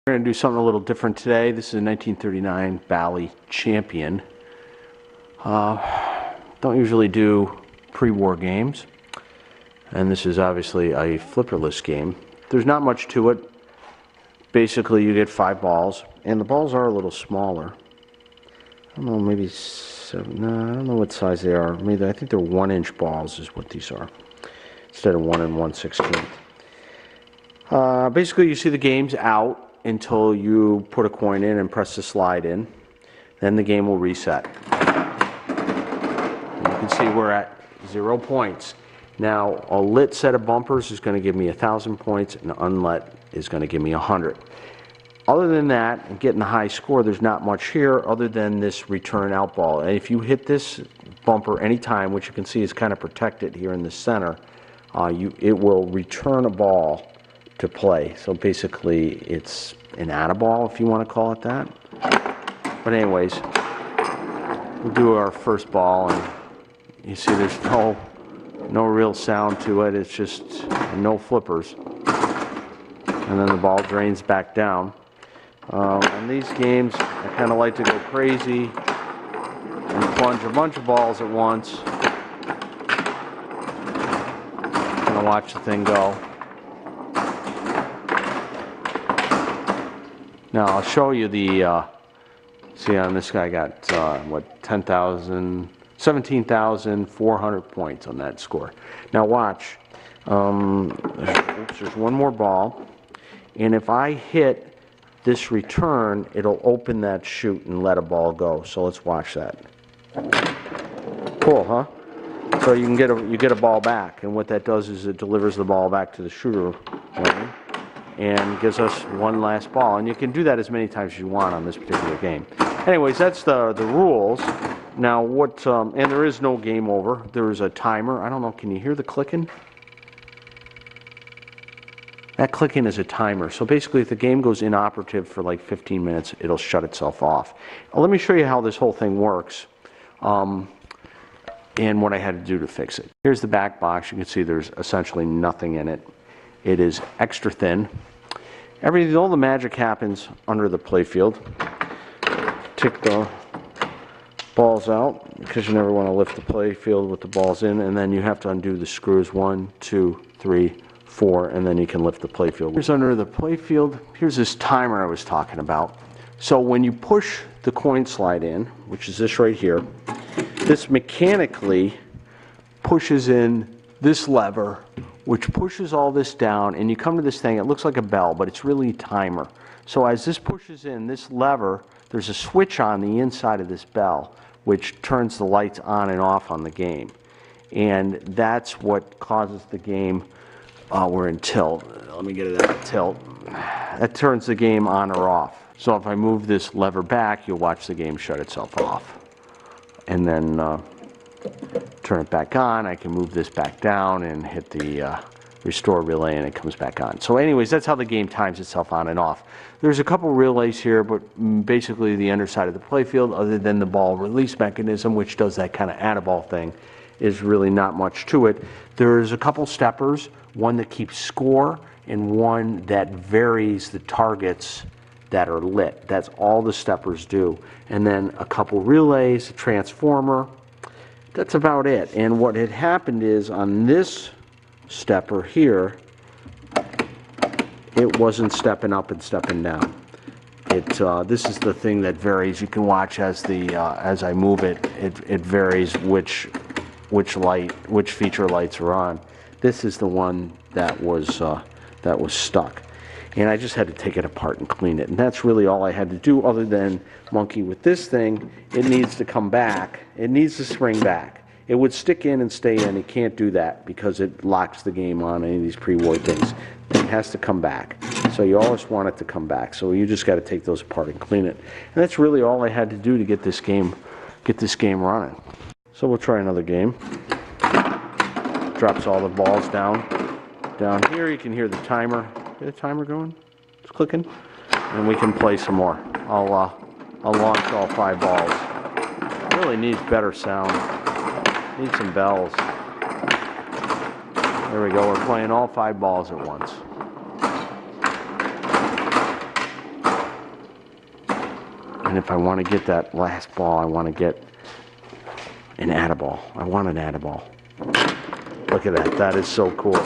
We're going to do something a little different today. This is a 1939 Bally Champion. Don't usually do pre-war games, and this is obviously a flipperless game. There's not much to it. Basically, you get 5 balls, and the balls are a little smaller. I don't know, maybe 7. No, I don't know what size they are. Maybe I think they're 1-inch balls is what these are, instead of 1 1/16. Basically, you see the game's out until you put a coin in and press the slide in. Then the game will reset. And you can see we're at 0 points. Now, a lit set of bumpers is going to give me 1,000 points, and an unlit is going to give me 100. Other than that, and getting a high score, there's not much here other than this return out ball. And if you hit this bumper anytime, which you can see is kind of protected here in the center, it will return a ball to play. So basically it's an add-a-ball, if you want to call it that. But anyways, we'll do our first ball, and you see there's no real sound to it. It's just no flippers. And then the ball drains back down. On these games, I kind of like to go crazy and plunge a bunch of balls at once. Kind of watch the thing go. Now I'll show you the, see on this guy got, what, 17,400 points on that score. Now watch, there's one more ball, and if I hit this return, it'll open that chute and let a ball go. So let's watch that. Cool, huh? So you get a ball back, and what that does is it delivers the ball back to the shooter lane and gives us one last ball. And you can do that as many times as you want on this particular game. Anyways, that's the rules. Now what, and there is no game over. There is a timer. I don't know, can you hear the clicking? That clicking is a timer. So basically if the game goes inoperative for like 15 minutes, it'll shut itself off. Now, let me show you how this whole thing works. And what I had to do to fix it. Here's the back box. You can see there's essentially nothing in it. It is extra thin. All the magic happens under the playfield. Take the balls out because you never want to lift the playfield with the balls in, and then you have to undo the screws 1, 2, 3, 4, and then you can lift the playfield. Here's under the playfield. Here's this timer I was talking about. So when you push the coin slide in, which is this right here, this mechanically pushes in this lever, which pushes all this down, and you come to this thing. It looks like a bell, but it's really a timer. So as this pushes in, this lever, there's a switch on the inside of this bell which turns the lights on and off on the game, and that's what causes the game. We're in tilt. Let me get it at tilt. That turns the game on or off. So if I move this lever back, you'll watch the game shut itself off, and then turn it back on. I can move this back down and hit the restore relay, and it comes back on. So anyways, that's how the game times itself on and off. There's a couple relays here, but basically the underside of the playfield, other than the ball release mechanism, which does that kind of add-a-ball thing, is really not much to it. There's a couple steppers, one that keeps score and one that varies the targets that are lit. That's all the steppers do. And then a couple relays, a transformer. That's about it. And what had happened is on this stepper here, it wasn't stepping up and stepping down. This is the thing that varies. You can watch as I move it. It varies which feature lights are on. This is the one that was stuck, and I just had to take it apart and clean it. And that's really all I had to do, other than monkey with this thing. It needs to come back. It needs to spring back. It would stick in and stay in. It can't do that because it locks the game on any of these pre-war things. It has to come back. So you always want it to come back. So you just got to take those apart and clean it. And that's really all I had to do to get this game running. So we'll try another game. Drops all the balls down here. You can hear the timer. Get the timer going? It's clicking. And we can play some more. I'll launch all 5 balls. It really needs better sound. Need some bells. There we go. We're playing all 5 balls at once. And if I want to get that last ball, I want to get an add-a-ball. I want an add-a-ball. Look at that. That is so cool.